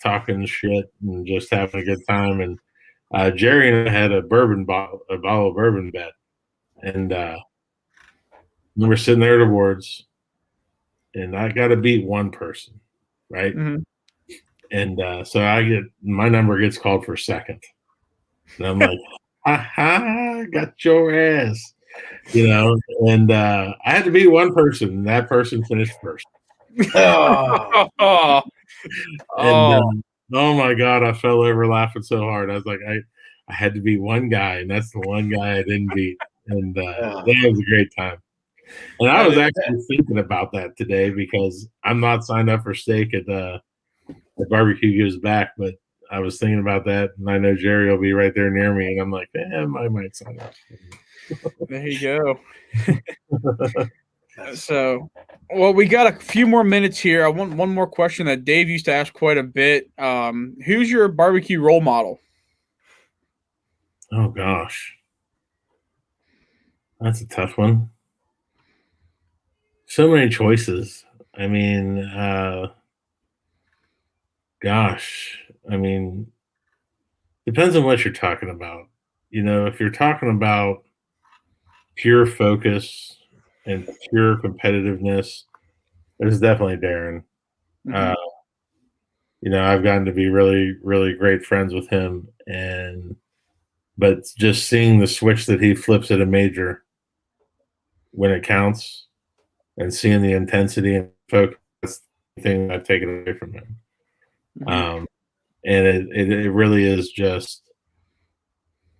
talking shit and just having a good time. And Jerry and I had a bottle of bourbon bet, and we were sitting there at awards, and I got to beat one person, right? And so my number gets called for second, and I'm like, ha, got your ass, And I had to beat one person, and that person finished first. Oh my God, I fell over laughing so hard. I was like, I had to beat one guy, and that's the one guy I didn't beat. And that was a great time. And I was actually thinking about that today because I'm not signed up for steak at Barbecue Gives Back, but I was thinking about that, and I know Jerry will be right there near me, and I'm like, I might sign up. There you go. So, well, we got a few more minutes here. I want one more question that Dave used to ask quite a bit. Who's your barbecue role model? Oh, gosh. That's a tough one. So many choices. I mean, depends on what you're talking about. If you're talking about pure focus and pure competitiveness, there's definitely Darren. I've gotten to be really, really great friends with him, but just seeing the switch that he flips at a major when it counts, and seeing the intensity and focus, that's the thing I've taken away from him. And it really is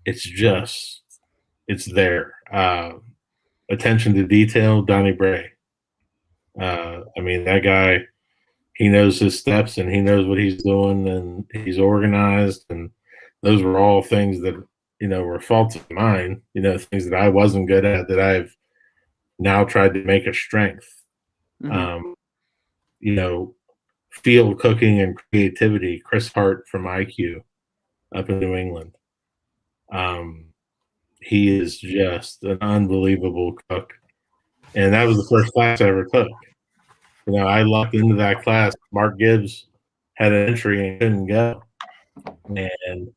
it's there. Attention to detail, Donnie Bray. That guy, he knows his steps and he knows what he's doing, and he's organized, and those were all things that, were faults of mine, things that I wasn't good at that I've now tried to make a strength. Field cooking and creativity, Chris Hart from IQ up in New England. He is just an unbelievable cook. And that was the first class I ever took. I lucked into that class. Mark Gibbs had an entry and couldn't go. And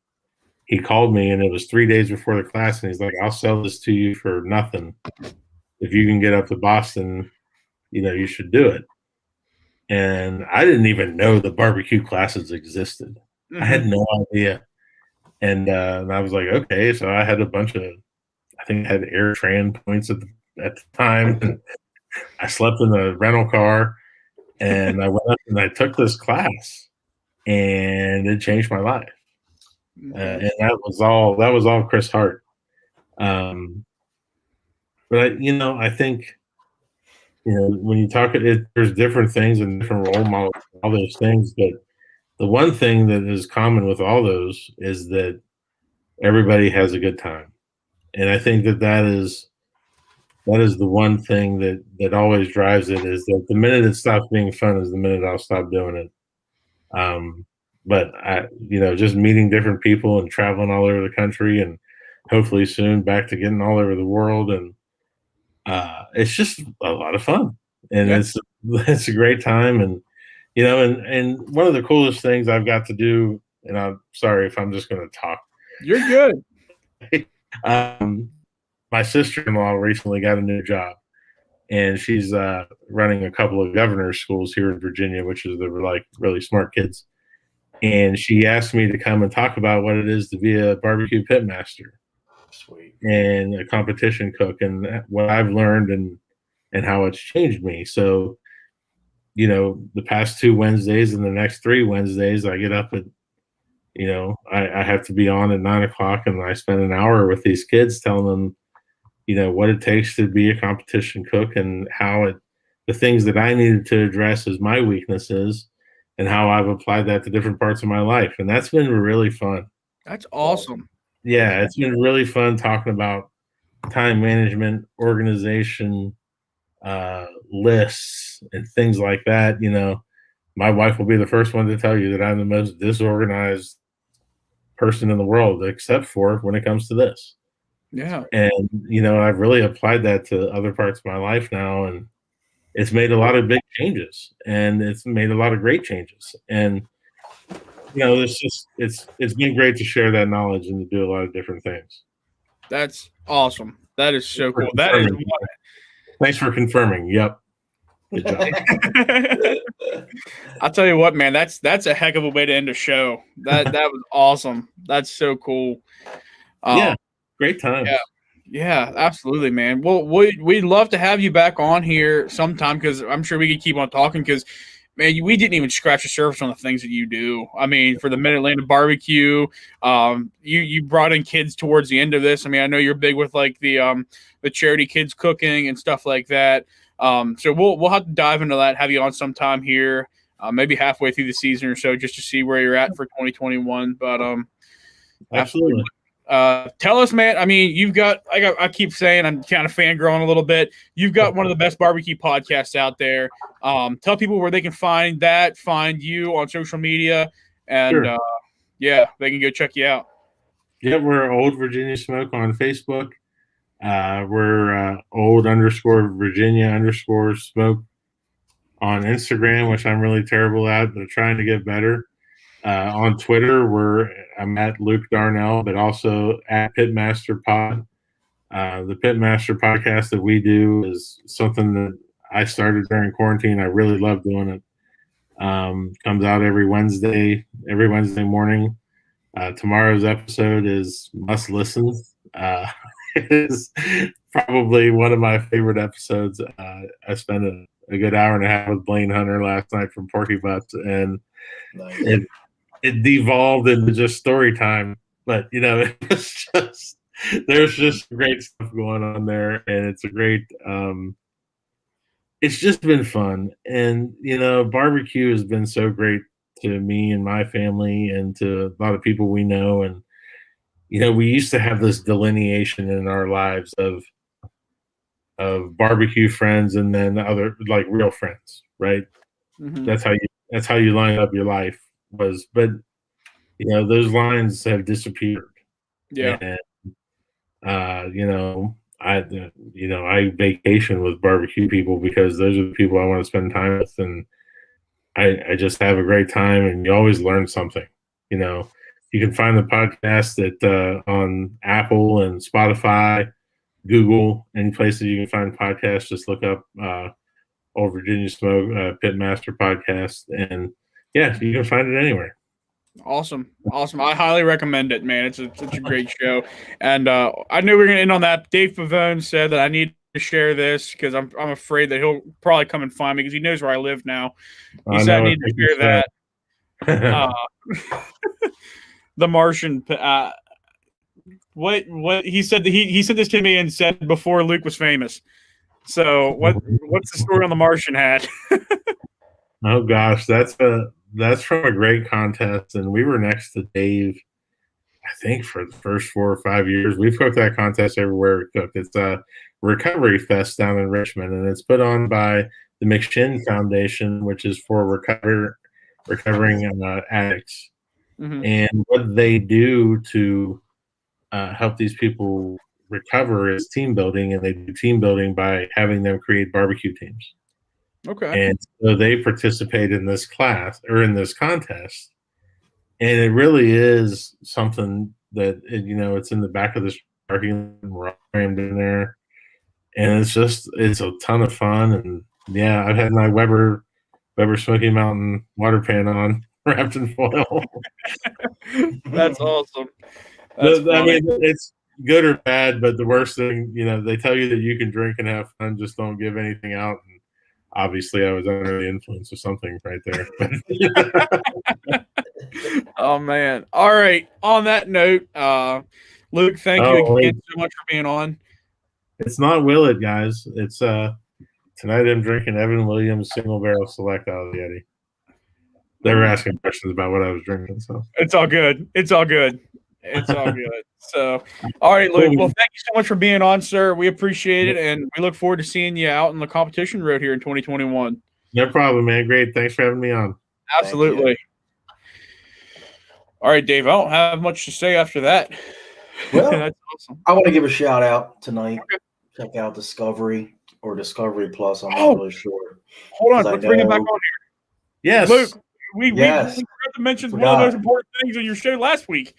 he called me, and it was 3 days before the class, and he's like, I'll sell this to you for nothing. If you can get up to Boston, you should do it. And I didn't even know the barbecue classes existed. I had no idea. And I was like, okay. So I had a bunch of, I think I had air tran points at the time. And I slept in a rental car, and I went up and I took this class, and it changed my life. and that was all Chris Hart. But I think when you talk there's different things and different role models, all those things, but the one thing that is common with all those is that everybody has a good time. And I think that is the one thing that always drives it, is that the minute it stops being fun is the minute I'll stop doing it. But just meeting different people and traveling all over the country, and hopefully soon back to getting all over the world. And it's just a lot of fun, and it's a great time. And and one of the coolest things I've got to do, and I'm sorry if I'm just going to talk. You're good. My sister-in-law recently got a new job, and she's running a couple of governor's schools here in Virginia, which is the really smart kids. And she asked me to come and talk about what it is to be a barbecue pitmaster. Sweet. And a competition cook, and what I've learned and how it's changed me. So, the past 2 Wednesdays and the next 3 Wednesdays, I get up at, I have to be on at 9:00, and I spend an hour with these kids telling them, what it takes to be a competition cook, and how the things that I needed to address as my weaknesses, and how I've applied that to different parts of my life. And that's been really fun. That's awesome. Yeah, it's been really fun talking about time management, organization, lists, and things like that. My wife will be the first one to tell you that I'm the most disorganized person in the world, except for when it comes to this. Yeah. And, I've really applied that to other parts of my life now, and it's made a lot of big changes, and it's made a lot of great changes. And, it's been great to share that knowledge and to do a lot of different things. That's awesome. That is so cool. That is Thanks for confirming. Yep. Good job. I'll tell you what, man, that's a heck of a way to end a show. That was awesome. That's so cool. Yeah. Great time. Yeah, absolutely, man. Well, we'd love to have you back on here sometime, because I'm sure we could keep on talking, because, man, we didn't even scratch the surface on the things that you do. I mean, for the Mid-Atlantic barbecue, you brought in kids towards the end of this. I mean, I know you're big with the charity kids cooking and stuff like that. So we'll have to dive into that, have you on sometime here, maybe halfway through the season or so, just to see where you're at for 2021. But absolutely. Tell us, man. I mean, you've got, I keep saying, I'm kind of fangirling a little bit. You've got one of the best barbecue podcasts out there. Tell people where they can find you on social media, and sure. They can go check you out. Yeah, we're Old Virginia Smoke on Facebook. We're old_Virginia_smoke on Instagram, which I'm really terrible at, but trying to get better. On Twitter, I'm at Luke Darnell, but also at Pitmaster Pod. The Pitmaster podcast that we do is something that I started during quarantine. I really love doing it. Comes out every Wednesday morning. Tomorrow's episode is must listen. It is probably one of my favorite episodes. I spent a good hour and a half with Blaine Hunter last night from Porky Butts, and nice. It devolved into just story time. But there's just great stuff going on there, and it's a great. It's just been fun, and barbecue has been so great to me and my family, and to a lot of people we know. And we used to have this delineation in our lives of barbecue friends, and then other real friends, right? Mm-hmm. That's how you line up your life was, but those lines have disappeared. Yeah. And, I vacation with barbecue people because those are the people I want to spend time with, and I just have a great time, and you always learn something. You can find the podcast on Apple and Spotify, Google, any places you can find podcasts. Just look up Old Virginia Smoke Pitmaster Podcast, and you can find it anywhere. Awesome. I highly recommend it, man. It's such a great show. And I knew we were going to end on that. Dave Pavone said that I need to share this because I'm afraid that he'll probably come and find me because he knows where I live now. He said I need to share that. the Martian. What he said? He sent this to me and said before Luke was famous. So what's the story on the Martian hat? Oh gosh, that's from a great contest, and we were next to Dave. I think for the first 4 or 5 years, we've cooked that contest everywhere we cooked. It's a recovery fest down in Richmond, and it's put on by the McShin Foundation, which is for recovering addicts. Mm-hmm. And what they do to help these people recover is team building, and they do team building by having them create barbecue teams. Okay. And so they participate in this class or in this contest. And it really is something that, it's in the back of this parking lot. We're all crammed in there. And it's a ton of fun. And yeah, I've had my Weber Smoky Mountain water pan on, wrapped in foil. That's awesome. I mean, it's good or bad, but the worst thing, they tell you that you can drink and have fun, just don't give anything out. And obviously, I was under the influence of something right there. Oh man! All right. On that note, Luke, thank you again so much for being on. It's not Willet, guys. It's tonight. I'm drinking Evan Williams Single Barrel Select out of the Yeti. They were asking questions about what I was drinking, so it's all good. It's all good. It's all good. So, all right, Luke. Well, thank you so much for being on, sir. We appreciate it, and we look forward to seeing you out on the competition road here in 2021. No problem, man. Great. Thanks for having me on. Absolutely. All right, Dave. I don't have much to say after that. Well, that's awesome. I want to give a shout out tonight. Okay. Check out Discovery or Discovery Plus. I'm not really sure. Hold on. Let's bring it back on here. Yes. Luke, we forgot to mention one of those important things on your show last week.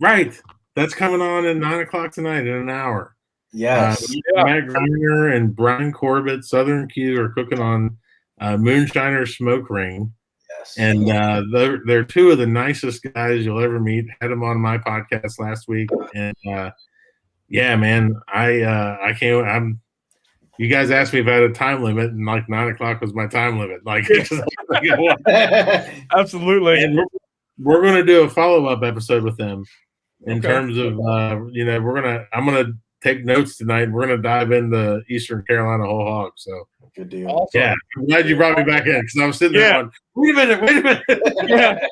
Right. That's coming on at 9:00 tonight in an hour. Yes. Matt Griner and Brian Corbett, Southern Q, are cooking on Moonshiner Smoke Ring. Yes. And they're two of the nicest guys you'll ever meet. Had them on my podcast last week. And yeah, man, I can't. You guys asked me if I had a time limit, and like 9:00 was my time limit. Absolutely. And we're going to do a follow-up episode with them in terms of, I'm going to take notes tonight. We're going to dive into Eastern Carolina whole hog. So good deal. Awesome. Yeah. I'm glad you brought me back in because I was sitting there going, wait a minute.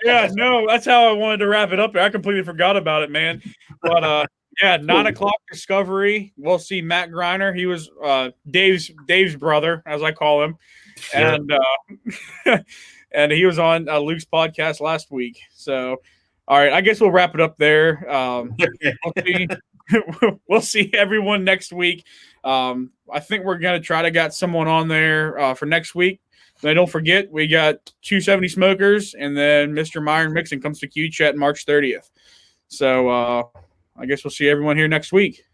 Yeah. No, that's how I wanted to wrap it up there. I completely forgot about it, man. But, 9:00 Discovery. We'll see Matt Griner. He was Dave's brother, as I call him. And and he was on Luke's podcast last week. So, all right, I guess we'll wrap it up there. We'll see everyone next week. I think we're going to try to get someone on there for next week. Then don't forget, we got 270 Smokers, and then Mr. Myron Mixon comes to Q Chat March 30th. So, I guess we'll see everyone here next week.